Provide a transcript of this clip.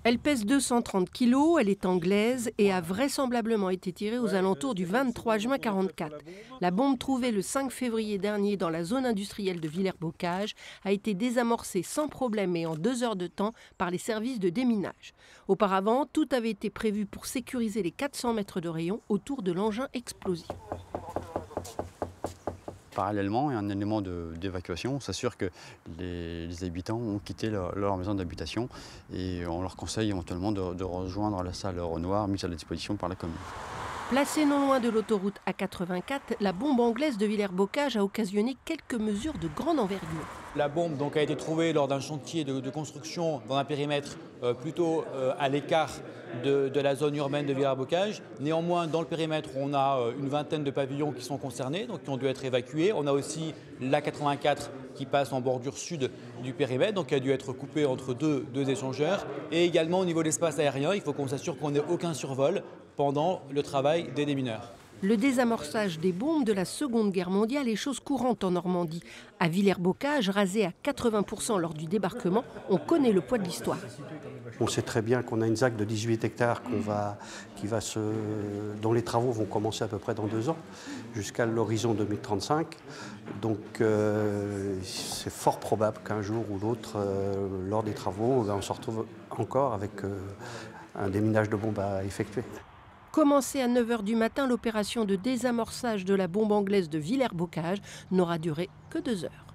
Elle pèse 230 kg, elle est anglaise et a vraisemblablement été tirée aux alentours du 23 juin 1944. La bombe trouvée le 5 février dernier dans la zone industrielle de Villers-Bocage a été désamorcée sans problème et en 2 heures de temps par les services de déminage. Auparavant, tout avait été prévu pour sécuriser les 400 mètres de rayon autour de l'engin explosif. Parallèlement, il y a un élément d'évacuation. On s'assure que les habitants ont quitté leur maison d'habitation et on leur conseille éventuellement de rejoindre la salle Renoir mise à la disposition par la commune. Placée non loin de l'autoroute A84, la bombe anglaise de Villers-Bocage a occasionné quelques mesures de grande envergure. La bombe a été trouvée lors d'un chantier de construction dans un périmètre plutôt à l'écart de la zone urbaine de Villers-Bocage. Néanmoins, dans le périmètre, on a une vingtaine de pavillons qui sont concernés, donc qui ont dû être évacués. On a aussi l'A84 qui passe en bordure sud du périmètre, donc qui a dû être coupé entre deux échangeurs. Et également au niveau de l'espace aérien, il faut qu'on s'assure qu'on n'ait aucun survol pendant le travail des démineurs. Le désamorçage des bombes de la Seconde Guerre mondiale est chose courante en Normandie. À Villers-Bocage, rasé à 80% lors du débarquement, on connaît le poids de l'histoire. On sait très bien qu'on a une ZAC de 18 hectares dont les travaux vont commencer à peu près dans 2 ans, jusqu'à l'horizon 2035. Donc c'est fort probable qu'un jour ou l'autre, lors des travaux, on se retrouve encore avec un déminage de bombes à effectuer. Commencée à 9 h du matin, l'opération de désamorçage de la bombe anglaise de Villers-Bocage n'aura duré que 2 heures.